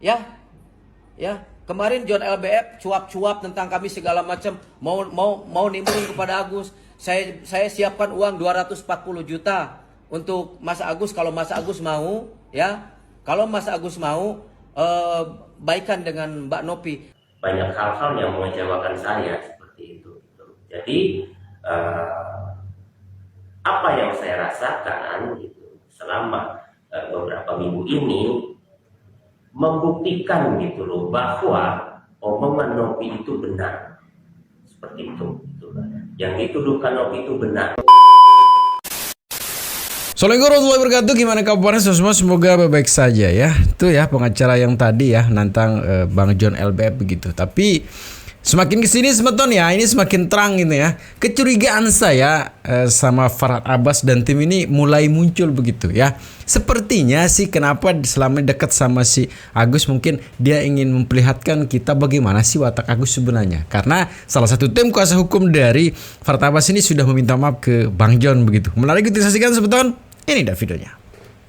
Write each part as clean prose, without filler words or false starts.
Ya, ya. Kemarin John LBF cuap-cuap tentang kami segala macam, mau nimbrung kepada Agus. Saya siapkan uang 240 juta untuk Mas Agus kalau Mas Agus mau, ya. Kalau Mas Agus mau baikan dengan Mbak Nopi. Banyak hal-hal yang mengecewakan saya seperti itu. Jadi apa yang saya rasakan gitu selama beberapa minggu ini membuktikan gitu loh bahwa omongan Nopi itu benar, seperti itu gitu. Yang dituduhkan Nopi itu benar. Assalamualaikum warahmatullahi wabarakatuh. Gimana kabarnya semua? Semoga baik-baik saja ya. Itu ya pengacara yang tadi ya nantang Bang John LBF begitu. Tapi semakin kesini semeton ya, ini semakin terang gitu ya. Kecurigaan saya sama Farhad Abbas dan tim ini mulai muncul begitu ya. Sepertinya sih kenapa selama dekat sama si Agus, mungkin dia ingin memperlihatkan kita bagaimana sih watak Agus sebenarnya. Karena salah satu tim kuasa hukum dari Farhad Abbas ini sudah meminta maaf ke Bang John begitu. Menarik kita saksikan semeton. Ini dah videonya.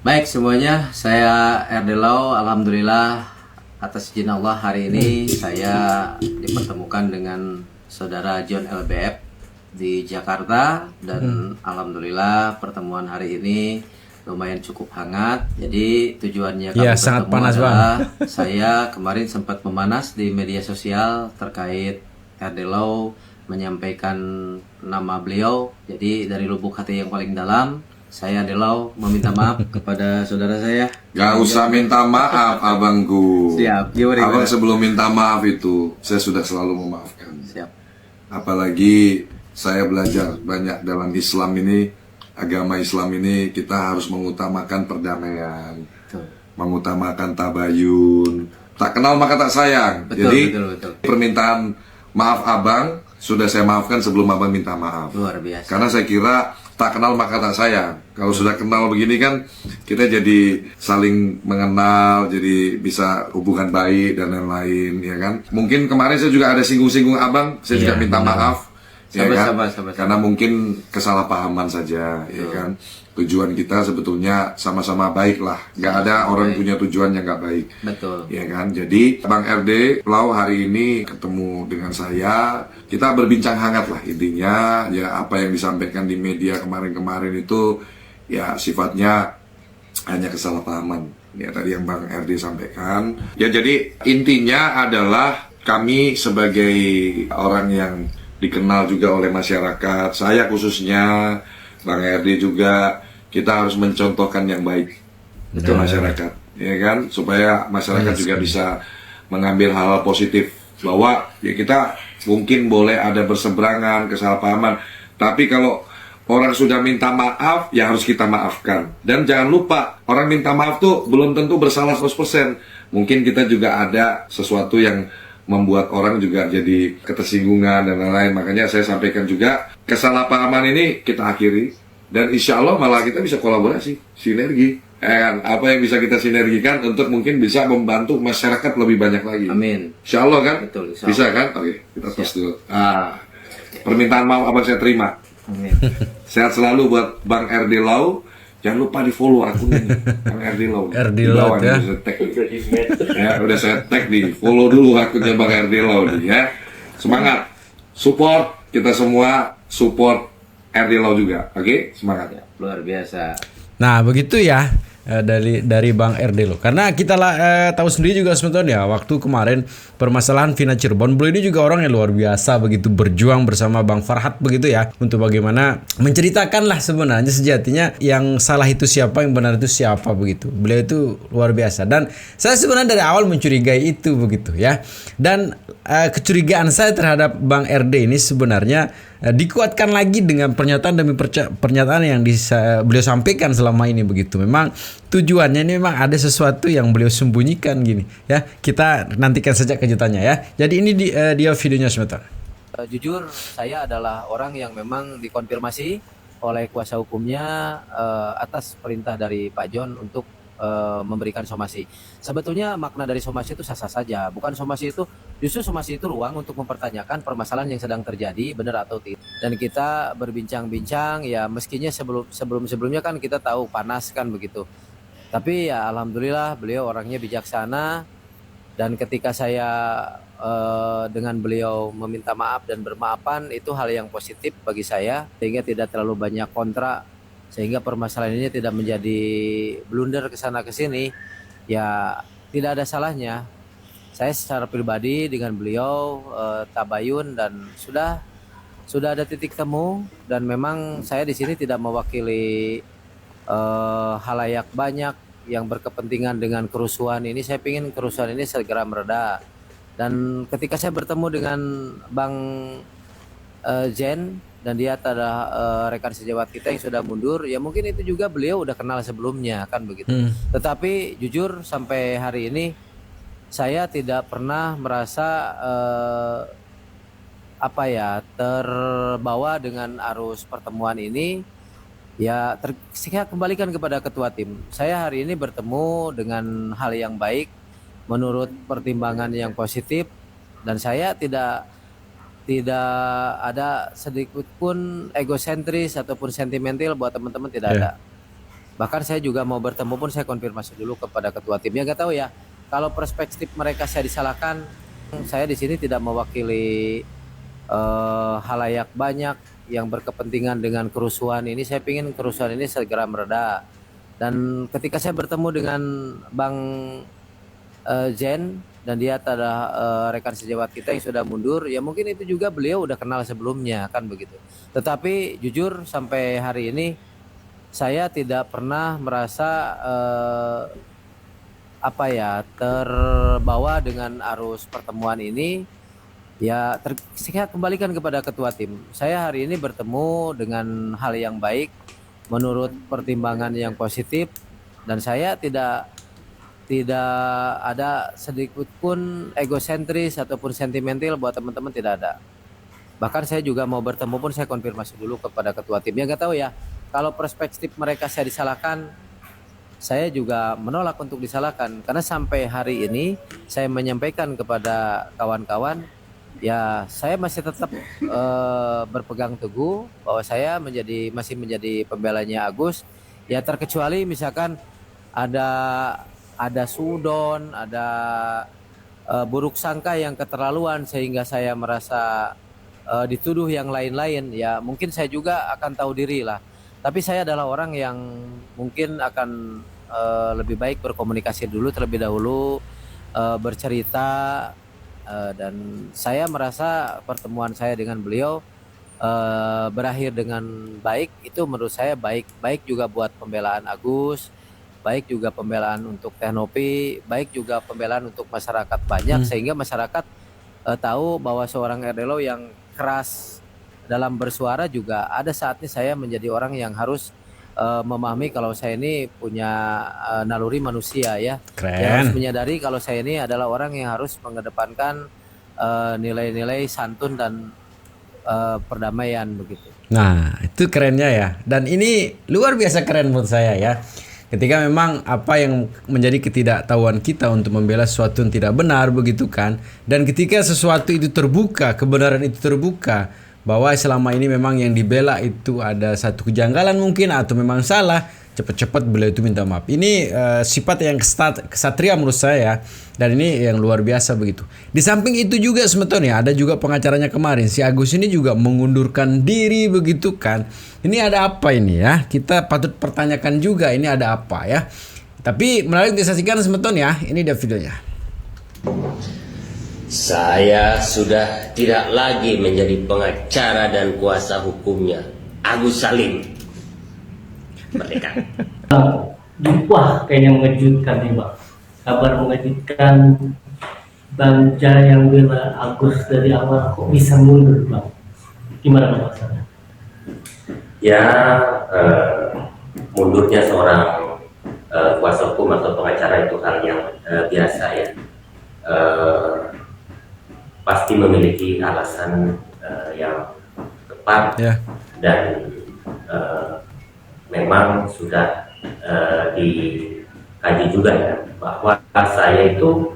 Baik semuanya, saya RD Lau. Alhamdulillah atas izin Allah hari ini saya dipertemukan dengan saudara John LBF di Jakarta dan alhamdulillah pertemuan hari ini lumayan cukup hangat. Jadi tujuannya kami sangat bertemu panas adalah saya kemarin sempat memanas di media sosial terkait RD Lau menyampaikan nama beliau. Jadi dari lubuk hati yang paling dalam saya Delau meminta maaf kepada saudara saya. Gak usah minta maaf abangku. Siap. Gimana? Abang sebelum minta maaf itu saya sudah selalu memaafkan. Siap. Apalagi saya belajar banyak dalam Islam ini, agama Islam ini kita harus mengutamakan perdamaian, Betul. mengutamakan tabayun. Tak kenal maka tak sayang. Betul, Jadi betul. permintaan maaf abang sudah saya maafkan sebelum abang minta maaf. Luar biasa. Karena saya kira tak kenal maka tak sayang. Kalau sudah kenal begini kan kita jadi saling mengenal, jadi bisa hubungan baik dan lain-lain, ya kan. Mungkin kemarin saya juga ada singgung-singgung abang, saya juga minta maaf, ya kan. Sabar. Karena mungkin kesalahpahaman saja, ya kan. Tujuan kita sebetulnya sama-sama baik lah. Gak ada orang punya tujuan yang gak baik. Betul. Ya kan, jadi Bang RD Lau hari ini ketemu dengan saya, kita berbincang hangat lah intinya. Ya apa yang disampaikan di media kemarin-kemarin itu ya sifatnya hanya kesalahpahaman. Ya tadi yang Bang RD sampaikan. Ya jadi intinya adalah kami sebagai orang yang dikenal juga oleh masyarakat, saya khususnya, Bang RD juga, kita harus mencontohkan yang baik ke masyarakat, ya kan, supaya masyarakat juga bisa mengambil hal-hal positif bahwa ya kita mungkin boleh ada berseberangan, kesalahpahaman, tapi kalau orang sudah minta maaf, ya harus kita maafkan. Dan jangan lupa, orang minta maaf tuh belum tentu bersalah 100%. Mungkin kita juga ada sesuatu yang membuat orang juga jadi ketersinggungan dan lain-lain. Makanya saya sampaikan juga, kesalahpahaman ini kita akhiri. Dan insya Allah malah kita bisa kolaborasi, sinergi. Apa yang bisa kita sinergikan untuk mungkin bisa membantu masyarakat lebih banyak lagi. Amin. Insya Allah kan? Betul, insya Allah. Bisa kan? Oke, kita tos dulu. Permintaan maaf abang saya terima. Amin. Sehat selalu buat Bang RD Lau. Jangan lupa di follow akunnya nih, Bang RD Lau. RD Di Lau bawah ya. nih, udah saya tag di follow dulu akunnya Bang RD Lau nih ya. Semangat, support kita semua, support RD Lau juga, oke? Semangat ya. Luar biasa. Nah begitu ya dari Bang RD lo. Karena kita tahu sendiri juga sebetulnya ya, waktu kemarin permasalahan Vina Cirebon, beliau ini juga orang yang luar biasa begitu, berjuang bersama Bang Farhad begitu ya, untuk bagaimana menceritakan lah sebenarnya sejatinya yang salah itu siapa, yang benar itu siapa begitu. Beliau itu luar biasa dan saya sebenarnya dari awal mencurigai itu begitu ya. Dan kecurigaan saya terhadap Bang RD ini sebenarnya dikuatkan lagi dengan pernyataan demi pernyataan yang beliau sampaikan selama ini begitu. Memang tujuannya ini memang ada sesuatu yang beliau sembunyikan gini ya. Kita nantikan saja kejutannya ya. Jadi ini dia videonya sebentar. Jujur saya adalah orang yang memang dikonfirmasi oleh kuasa hukumnya atas perintah dari Pak John untuk memberikan somasi. Sebetulnya makna dari somasi itu sah-sah saja. Bukan somasi itu, justru somasi itu ruang untuk mempertanyakan permasalahan yang sedang terjadi, benar atau tidak. Dan kita berbincang-bincang, ya meskinya sebelumnya kan kita tahu panas kan begitu. Tapi ya alhamdulillah beliau orangnya bijaksana Dan ketika saya dengan beliau meminta maaf dan bermaafan, itu hal yang positif bagi saya, sehingga tidak terlalu banyak kontra, sehingga permasalahan ini tidak menjadi blunder ke sana ke sini. Ya tidak ada salahnya saya secara pribadi dengan beliau tabayun, dan sudah ada titik temu, dan memang saya di sini tidak mewakili halayak banyak yang berkepentingan dengan kerusuhan ini. Saya ingin kerusuhan ini segera mereda. Dan ketika saya bertemu dengan Bang Jen, dan dia adalah rekan sejawat kita yang sudah mundur, ya mungkin itu juga beliau udah kenal sebelumnya kan begitu. Tetapi jujur sampai hari ini saya tidak pernah merasa terbawa dengan arus pertemuan ini. Ya, saya kembalikan kepada ketua tim. Saya hari ini bertemu dengan hal yang baik, menurut pertimbangan yang positif, dan saya tidak ada sedikit pun egosentris ataupun sentimental buat teman-teman, tidak ada. Bahkan saya juga mau bertemu pun saya konfirmasi dulu kepada ketua tim. Ya nggak tahu ya, kalau perspektif mereka saya disalahkan, saya di sini tidak mewakili halayak banyak yang berkepentingan dengan kerusuhan ini. Saya ingin kerusuhan ini segera mereda. Dan ketika saya bertemu dengan Bang Jen, dan dia adalah rekan sejawat kita yang sudah mundur, ya mungkin itu juga beliau udah kenal sebelumnya kan begitu. Tetapi jujur sampai hari ini saya tidak pernah merasa terbawa dengan arus pertemuan ini. Ya, saya kembalikan kepada ketua tim. Saya hari ini bertemu dengan hal yang baik, menurut pertimbangan yang positif, dan saya tidak ada sedikit pun egosentris ataupun sentimental buat teman-teman, tidak ada. Bahkan saya juga mau bertemu pun saya konfirmasi dulu kepada ketua tim. Ya nggak tahu ya, kalau perspektif mereka saya disalahkan, saya juga menolak untuk disalahkan, karena sampai hari ini saya menyampaikan kepada kawan-kawan, ya saya masih tetap berpegang teguh bahwa saya masih menjadi pembelanya Agus. Ya terkecuali misalkan ada sudon, ada buruk sangka yang keterlaluan sehingga saya merasa dituduh yang lain-lain, ya mungkin saya juga akan tahu diri lah. Tapi saya adalah orang yang mungkin akan lebih baik berkomunikasi dulu terlebih dahulu, bercerita, dan saya merasa pertemuan saya dengan beliau berakhir dengan baik. Itu menurut saya baik juga buat pembelaan Agus, baik juga pembelaan untuk Teknopi, baik juga pembelaan untuk masyarakat banyak, sehingga masyarakat tahu bahwa seorang RDLO yang keras dalam bersuara juga ada saatnya saya menjadi orang yang harus memahami kalau saya ini punya naluri manusia ya. Yang harus menyadari kalau saya ini adalah orang yang harus mengedepankan nilai-nilai santun dan perdamaian begitu. Nah, itu kerennya ya. Dan ini luar biasa keren menurut saya ya. Ketika memang apa yang menjadi ketidaktahuan kita untuk membela sesuatu yang tidak benar begitu kan. Dan ketika sesuatu itu terbuka, kebenaran itu terbuka, bahwa selama ini memang yang dibela itu ada satu kejanggalan mungkin atau memang salah, cepat-cepat beliau itu minta maaf. Ini sifat yang kesatria menurut saya ya. Dan ini yang luar biasa begitu. Di samping itu juga sebetulnya ada juga pengacaranya kemarin, si Agus ini juga mengundurkan diri begitu kan. Ini ada apa ini ya? Kita patut pertanyakan juga ini ada apa ya. Tapi menarik disaksikan sebetulnya, ini dia videonya. Saya sudah tidak lagi menjadi pengacara dan kuasa hukumnya Agus Salim. Merdeka. Wah, kayaknya mengejutkan nih Bang. Kabar mengejutkan, Banja yang bela Agus dari awal kok bisa mundur Bang. Gimana Bang maksudnya? Ya, mundurnya seorang kuasa hukum atau pengacara itu hal yang biasa ya. Pasti memiliki alasan yang tepat dan memang sudah dikaji juga ya, bahwa saya itu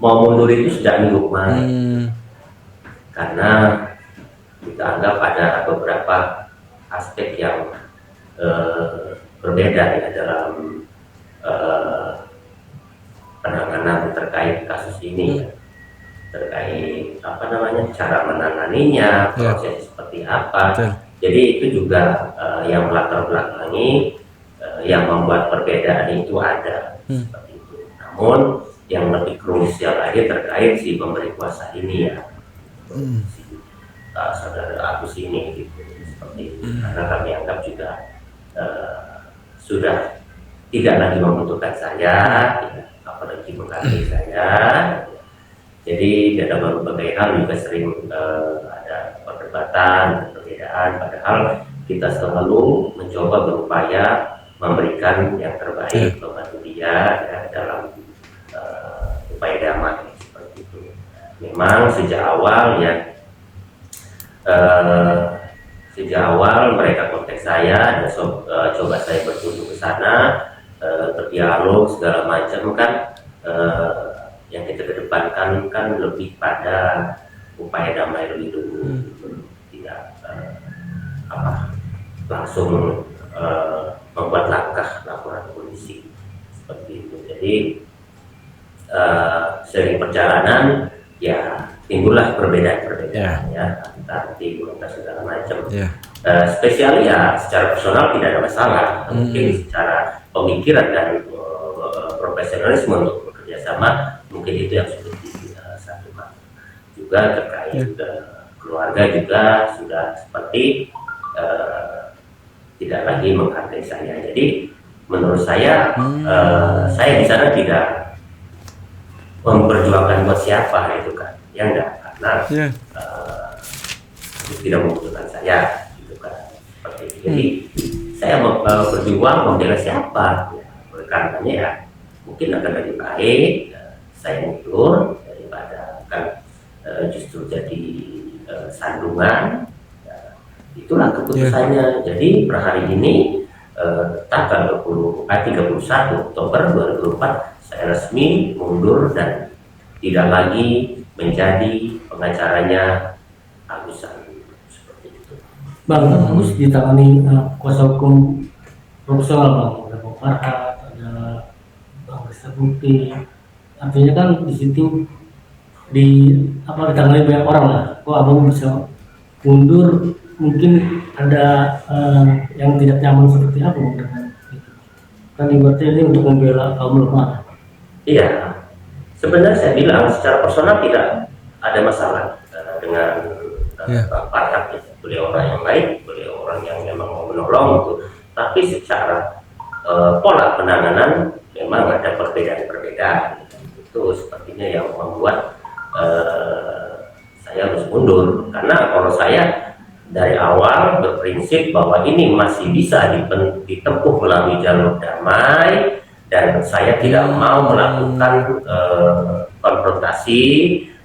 mau mundur itu sejak minggu kemarin karena kita anggap ada beberapa aspek yang berbeda ya dalam penanganan terkait kasus ini, ya. Terkait cara menanganinya, proses seperti apa. Betul. Jadi itu juga yang melatar belakangi yang membuat perbedaan itu ada seperti itu. Namun yang lebih krusial lagi terkait si pemberi kuasa ini, ya, si saudara Agus ini, gitu, seperti itu. Karena kami anggap juga sudah tidak lagi membutuhkan saya, ya, apalagi menghargai saya. Jadi dalam berbagai hal juga sering ada perdebatan, perbedaan, padahal kita selalu mencoba berupaya memberikan yang terbaik, membantu dia, ya, dalam upaya damai seperti itu. Memang sejak awal, ya, sejak awal mereka kontak saya dan coba saya berkunjung ke sana, berdialog segala macam, kan yang kita kedepankan kan lebih pada upaya damai lebih dulu, tidak langsung membuat langkah laporan polisi seperti itu. Jadi sering perjalanan, ya, timbullah perbedaan-perbedaan, ya, antar tim dan segala macam. Spesial, ya, secara personal tidak ada masalah, mungkin secara pemikiran dan profesionalisme untuk bekerja sama mungkin itu yang sudah disatukan. Juga terkait keluarga juga sudah seperti tidak lagi menghargai saya. Jadi menurut saya saya di sana tidak memperjuangkan buat siapa, itu kan, ya enggak, karena tidak membutuhkan saya, gitu kan, seperti itu. Jadi saya berjuang membela siapa, ya, karenanya, ya, mungkin akan lebih baik saya mundur daripada kan justru jadi sandungan. Ya, itulah keputusannya. Jadi per hari ini tanggal 31 Oktober 2004 saya resmi mundur dan tidak lagi menjadi pengacaranya Agus Salim, seperti itu. Bang, Agus ditangani kuasa hukum profesional, Bang. Ada Bang Farhat, ada Bang Resta Bukti. Artinya kan di situ ditangani banyak orang lah. Kok abang bisa mundur? Mungkin ada yang tidak nyaman seperti apa, Bang, dengan itu? Kan ibaratnya ini untuk membela kaum lemah. Iya, sebenarnya saya bilang secara personal tidak ada masalah dengan Bang Farhat. Beliau orang yang baik, beliau orang yang memang mau menolong itu. Tapi secara pola penanganan memang ada perbedaan-perbedaan. Itu sepertinya yang membuat saya harus mundur. Karena kalau saya dari awal berprinsip bahwa ini masih bisa ditempuh melalui jalur damai, dan saya tidak mau melakukan konfrontasi,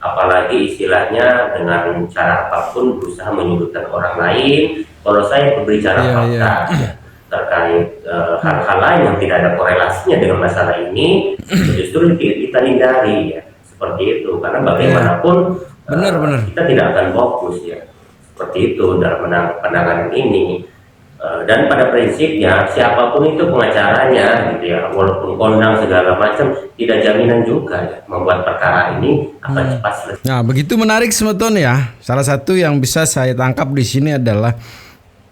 apalagi istilahnya dengan cara apapun berusaha menyudutkan orang lain. Kalau saya berbicara fakta terkait hal-hal lain yang tidak ada korelasinya dengan masalah ini, justru kita hindari, ya, seperti itu. Karena bagaimanapun kita tidak akan fokus, ya, seperti itu dalam penanganan ini. Dan pada prinsipnya siapapun itu pengacaranya, gitu, ya, walaupun kondang segala macam, tidak jaminan juga, ya, membuat perkara ini akan cepat selesai. Nah, begitu menarik Semeton, ya. Salah satu yang bisa saya tangkap di sini adalah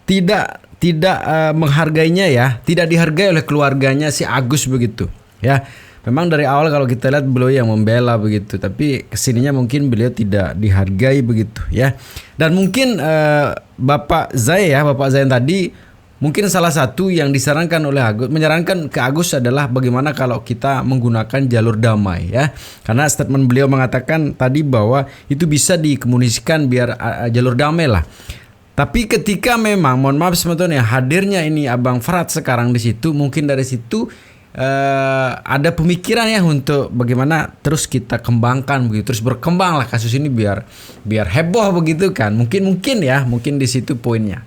tidak menghargainya, ya, tidak dihargai oleh keluarganya si Agus begitu, ya. Memang dari awal kalau kita lihat beliau yang membela begitu, tapi kesininya mungkin beliau tidak dihargai begitu, ya. Dan mungkin Bapak Zain tadi mungkin salah satu yang disarankan oleh Agus, menyarankan ke Agus adalah bagaimana kalau kita menggunakan jalur damai, ya. Karena statement beliau mengatakan tadi bahwa itu bisa dikomunikasikan biar jalur damai lah. Tapi ketika memang, mohon maaf sebetulnya, hadirnya ini Abang Farhat sekarang di situ, mungkin dari situ ada pemikiran, ya, untuk bagaimana terus kita kembangkan begitu, terus berkembang lah kasus ini biar heboh begitu kan. Mungkin di situ poinnya.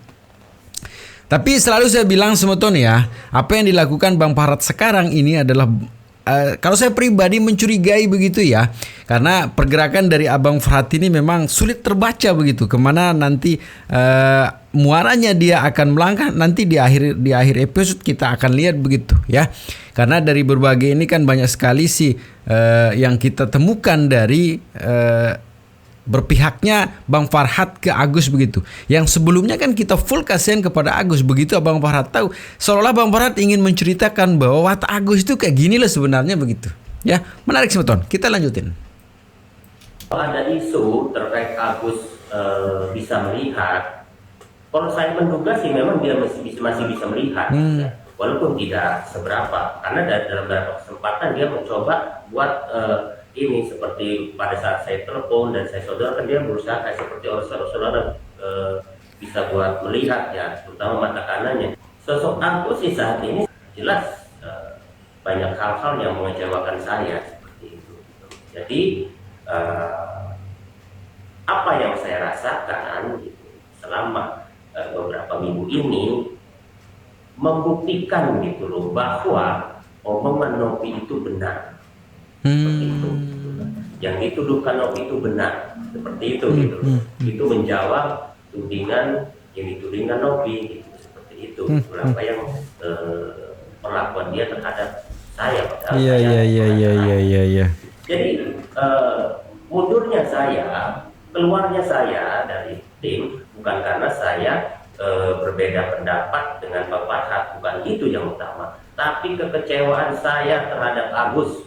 Tapi selalu saya bilang Semeton, ya, apa yang dilakukan Bang Farhat sekarang ini adalah kalau saya pribadi mencurigai begitu ya, karena pergerakan dari Abang Farhat ini memang sulit terbaca begitu, kemana nanti muaranya dia akan melangkah nanti di akhir episode kita akan lihat begitu ya, karena dari berbagai ini kan banyak sekali sih yang kita temukan dari berpihaknya Bang Farhat ke Agus begitu. Yang sebelumnya kan kita full kasihan kepada Agus, begitu Bang Farhat tahu, seolah Bang Farhat ingin menceritakan bahwa watak Agus itu kayak gini loh sebenarnya begitu. Ya, menarik Semeton. Kita lanjutin. Kalau ada isu terkait Agus bisa melihat, kalau saya menduga sih memang dia masih bisa melihat, ya. Walaupun tidak seberapa, karena dalam beberapa kesempatan dia mencoba buat ini seperti pada saat saya telepon dan saya saudara, dia berusaha kayak seperti orang saudara bisa buat melihat ya, terutama mata kanannya. Sosok Agus sih saat ini jelas banyak hal-hal yang mengecewakan saya seperti itu. Jadi apa yang saya rasakan gitu, selama beberapa minggu ini membuktikan gitu loh bahwa omongan Novi itu benar. Seperti itu. Yang dituduhkan Novi itu benar, seperti itu gitu. Itu menjawab tudingan yang ditudingkan Novi gitu, seperti itu. Berapa yang perlakuan dia terhadap saya padahal Iya. Jadi mundurnya saya, keluarnya saya dari tim bukan karena saya berbeda pendapat dengan Bang Farhat, bukan itu yang utama, tapi kekecewaan saya terhadap Agus.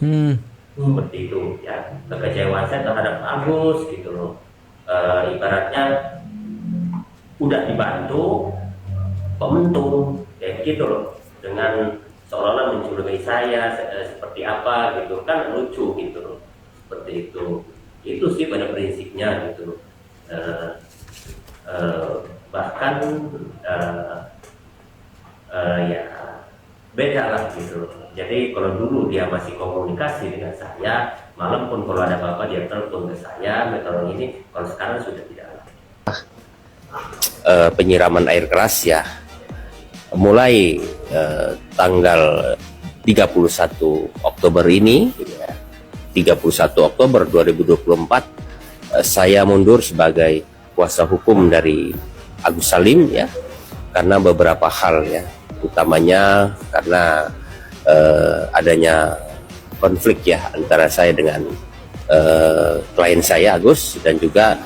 Seperti itu ya, kekecewaan saya terhadap Agus gitu loh. Ibaratnya udah dibantu kok mentung kayak gitu loh, dengan seolah-olah mencurigai saya seperti apa gitu kan, lucu gitu loh, seperti itu sih pada prinsipnya gitu. Bahkan ya beda lah gitu. Jadi kalau dulu dia masih komunikasi dengan saya, malam pun kalau ada apa-apa dia telepon ke saya, metode ini, kalau sekarang sudah tidak lagi. Penyiraman air keras ya, mulai tanggal 31 Oktober ini, ya, 31 Oktober 2024, saya mundur sebagai kuasa hukum dari Agus Salim ya, karena beberapa hal ya, utamanya karena adanya konflik ya antara saya dengan klien saya Agus, dan juga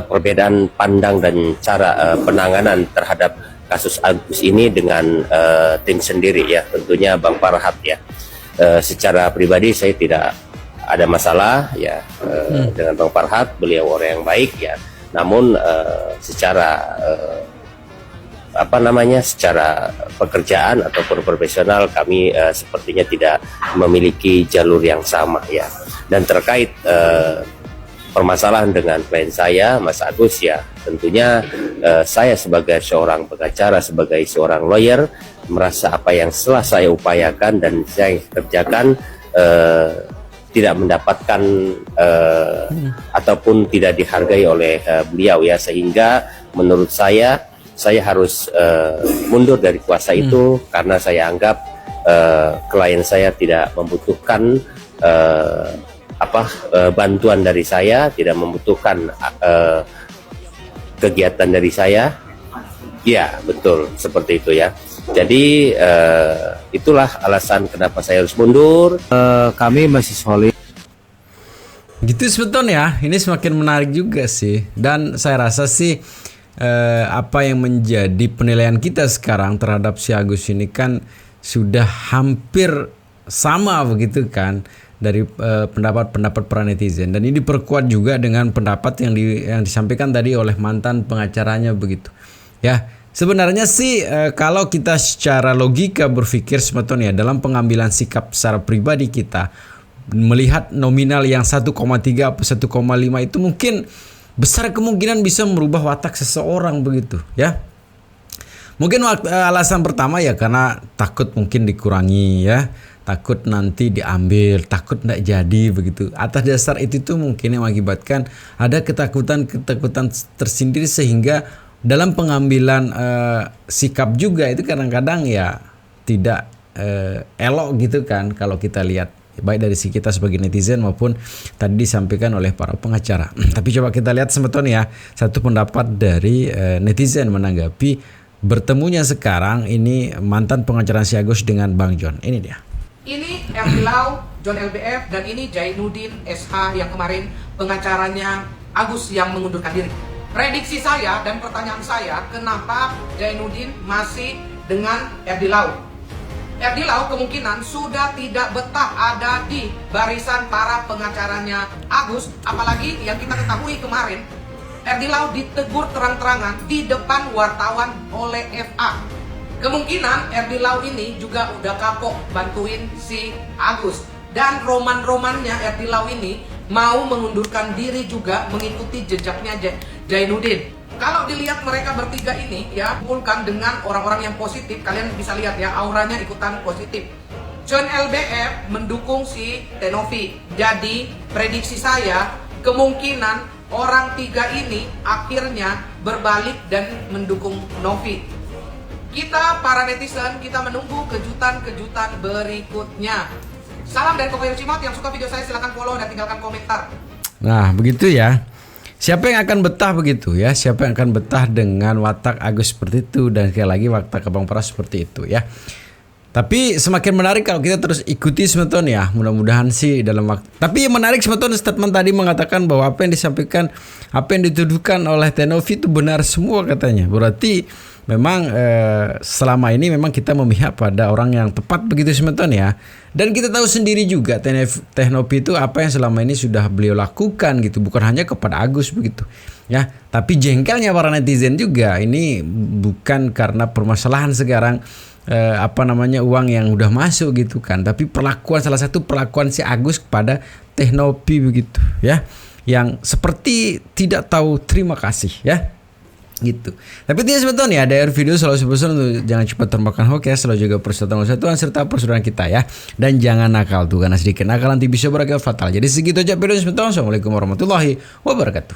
perbedaan pandang dan cara penanganan terhadap kasus Agus ini dengan tim sendiri ya, tentunya Bang Farhat ya. Secara pribadi saya tidak ada masalah ya dengan Bang Farhat, beliau orang yang baik ya. Namun secara secara pekerjaan ataupun profesional kami sepertinya tidak memiliki jalur yang sama ya. Dan terkait permasalahan dengan klien saya Mas Agus ya, tentunya saya sebagai seorang pengacara, sebagai seorang lawyer, merasa apa yang setelah saya upayakan dan saya kerjakan tidak mendapatkan ataupun tidak dihargai oleh beliau ya, sehingga menurut saya harus mundur dari kuasa itu, karena saya anggap klien saya tidak membutuhkan bantuan dari saya, tidak membutuhkan kegiatan dari saya. Ya betul seperti itu ya. Jadi itulah alasan kenapa saya harus mundur. Kami masih solid. Gitu sebetulnya ya, ini semakin menarik juga sih. Dan saya rasa sih apa yang menjadi penilaian kita sekarang terhadap si Agus ini kan sudah hampir sama begitu kan, dari pendapat-pendapat para netizen, dan ini diperkuat juga dengan pendapat yang disampaikan tadi oleh mantan pengacaranya begitu ya. Sebenarnya sih kalau kita secara logika berpikir sebetulnya dalam pengambilan sikap secara pribadi kita melihat nominal yang 1,3 atau 1,5 itu mungkin besar kemungkinan bisa merubah watak seseorang begitu ya. Mungkin alasan pertama ya karena takut mungkin dikurangi ya, takut nanti diambil, takut tidak jadi begitu. Atas dasar itu tuh mungkin yang mengakibatkan ada ketakutan tersendiri, sehingga dalam pengambilan sikap juga itu kadang-kadang ya tidak elok gitu kan kalau kita lihat baik dari sisi kita sebagai netizen maupun tadi disampaikan oleh para pengacara. Tapi coba kita lihat semeton ya, satu pendapat dari netizen menanggapi bertemunya sekarang ini mantan pengacara si Agus dengan Bang John. Ini dia. Ini RD Lau, John LBF, dan ini Jainuddin SH yang kemarin pengacaranya Agus yang mengundurkan diri. Prediksi saya dan pertanyaan saya, kenapa Jainuddin masih dengan RD Lau? RD Lau kemungkinan sudah tidak betah ada di barisan para pengacaranya Agus, apalagi yang kita ketahui kemarin, RD Lau ditegur terang-terangan di depan wartawan oleh FA. Kemungkinan RD Lau ini juga udah kapok bantuin si Agus. Dan roman-romannya RD Lau ini mau mengundurkan diri juga mengikuti jejaknya Jainuddin. Kalau dilihat mereka bertiga ini ya, kumpulkan dengan orang-orang yang positif, kalian bisa lihat ya auranya ikutan positif. John LBF mendukung si Tenovi. Jadi prediksi saya kemungkinan orang tiga ini akhirnya berbalik dan mendukung Novi. Kita para netizen, kita menunggu kejutan-kejutan berikutnya. Salam dari Kokoyo Cimot. Yang suka video saya silahkan follow dan tinggalkan komentar. Nah begitu ya. Siapa yang akan betah begitu ya? Siapa yang akan betah dengan watak Agus seperti itu dan sekali lagi watak Abang Pras seperti itu ya? Tapi semakin menarik kalau kita terus ikuti semeton ya. Mudah-mudahan sih dalam waktu. Tapi yang menarik semeton statement tadi mengatakan bahwa apa yang disampaikan, apa yang dituduhkan oleh Tenovi itu benar semua katanya. Berarti memang selama ini memang kita memihak pada orang yang tepat begitu semeton ya. Dan kita tahu sendiri juga Tenovi itu apa yang selama ini sudah beliau lakukan gitu, bukan hanya kepada Agus begitu ya. Tapi jengkelnya para netizen juga ini bukan karena permasalahan sekarang uang yang udah masuk gitu kan, tapi salah satu perlakuan si Agus kepada Tenovi begitu ya, yang seperti tidak tahu terima kasih ya gitu. Tapi tidak sebetulnya ada video selalu sebesar untuk jangan cepat termakan hoax ya, selalu jaga persatuan serta persaudaraan kita ya, dan jangan nakal tuh karena sedikit nakal nanti bisa berakibat fatal. Jadi segitu aja video sebetulnya. Assalamualaikum warahmatullahi wabarakatuh.